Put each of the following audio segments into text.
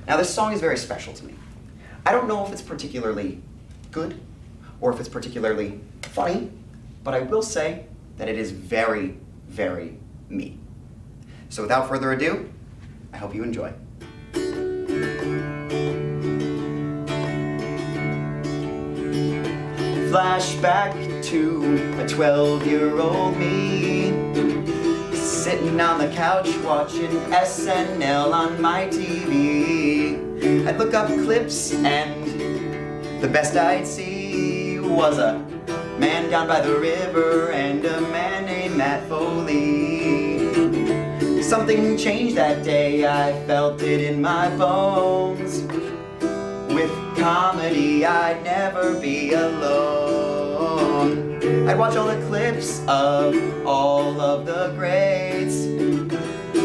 Now this song is very special to me. I don't know if it's particularly good or if it's particularly funny, but I will say that it is very, very me. So without further ado, I hope you enjoy. Flashback to a 12-year-old me, sitting on the couch watching SNL on my TV. I'd look up clips and the best I'd see was a man down by the river and a man named Matt Foley. Something changed that day, I felt it in my bones. With comedy, I'd never be alone. I'd watch all the clips of all of the greats,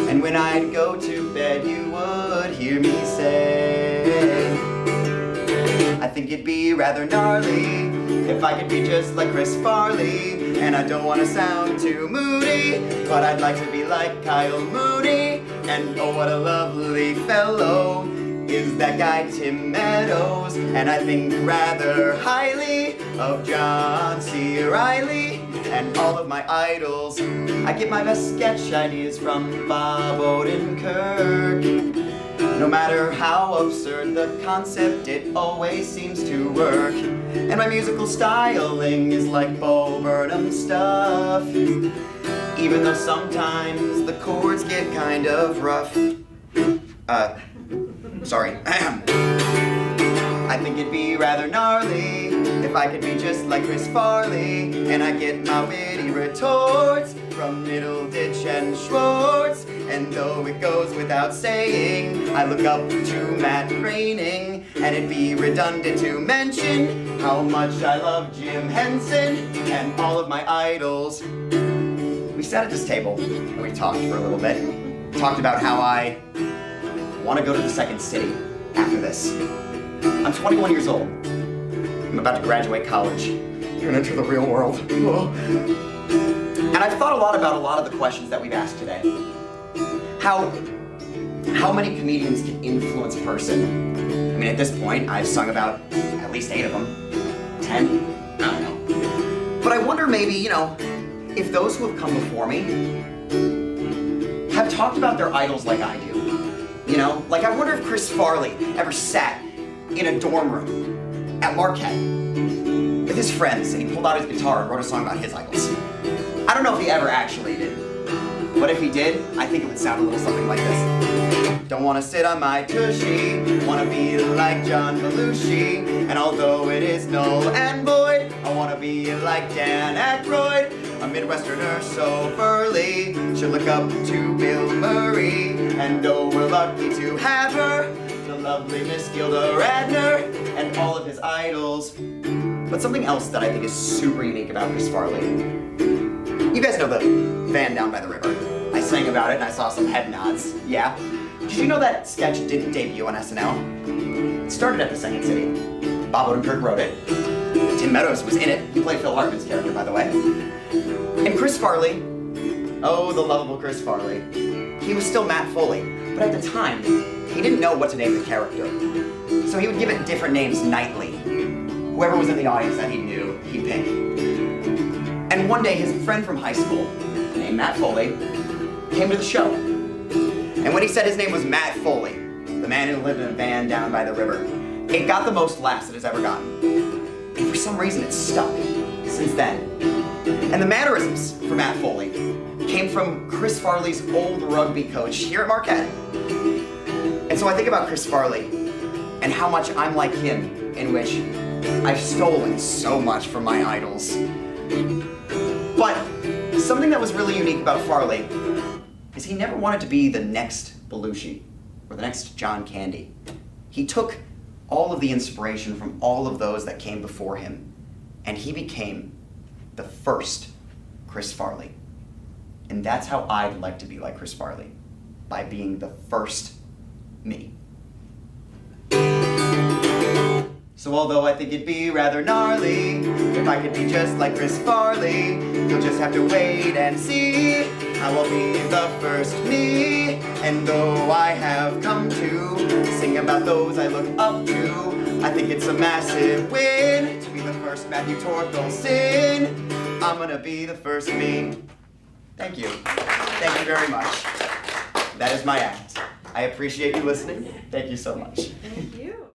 and when I'd go to bed, you would hear me say, I think it'd be rather gnarly if I could be just like Chris Farley. And I don't want to sound too moody, but I'd like to be like Kyle Mooney. And oh, what a lovely fellow is that guy Tim Meadows. And I think rather highly of John C. Reilly and all of my idols. I get my best sketch ideas from Bob Odenkirk. No matter how absurd the concept, it always seems to work. And my musical styling is like Bo Burnham stuff, even though sometimes the chords get kind of rough. Sorry. I think it'd be rather gnarly if I could be just like Chris Farley, and I get my witty retorts from Middleditch and Schwartz. And though it goes without saying, I look up to Matt Groening, and it'd be redundant to mention how much I love Jim Henson and all of my idols. We sat at this table and we talked for a little bit. Talked about how I want to go to the second city after this. I'm 21 years old. I'm about to graduate college and enter the real world. And I've thought a lot about a lot of the questions that we've asked today. How many comedians can influence a person? I mean, at this point, I've sung about at least 8 of them. 10? I don't know. But I wonder maybe, if those who have come before me have talked about their idols like I do. Like I wonder if Chris Farley ever sat in a dorm room at Marquette with his friends and he pulled out his guitar and wrote a song about his idols. I don't know if he ever actually did, but if he did, I think it would sound a little something like this. Don't want to sit on my tushy, want to be like John Belushi, and although it is null and void, I want to be like Dan Aykroyd, a Midwesterner so burly, should look up to Bill Murray, and oh, we're lucky to have her, the lovely Miss Gilda Radner, and all of his idols. But something else that I think is super unique about Chris Farley. You guys know the van down by the river. I sang about it and I saw some head nods. Yeah. Did you know that sketch didn't debut on SNL? It started at the Second City. Bob Odenkirk wrote it. Tim Meadows was in it. He played Phil Hartman's character, by the way. And Chris Farley, oh, the lovable Chris Farley, he was still Matt Foley. But at the time, he didn't know what to name the character. So he would give it different names nightly. Whoever was in the audience that he knew, he'd pick. And one day, his friend from high school, named Matt Foley, came to the show. And when he said his name was Matt Foley, the man who lived in a van down by the river, it got the most laughs it has ever gotten. And for some reason, it's stuck since then. And the mannerisms for Matt Foley came from Chris Farley's old rugby coach here at Marquette. And so I think about Chris Farley and how much I'm like him, in which I've stolen so much from my idols. But something that was really unique about Farley is he never wanted to be the next Belushi or the next John Candy. He took all of the inspiration from all of those that came before him, and he became the first Chris Farley. And that's how I'd like to be like Chris Farley, by being the first me. So although I think it'd be rather gnarly if I could be just like Chris Farley, you'll just have to wait and see. I will be the first me. And though I have come to sing about those I look up to, I think it's a massive win to be the first Matthew Torkilsen. I'm gonna be the first me. Thank you. Thank you very much. That is my act. I appreciate you listening. Thank you so much. Thank you.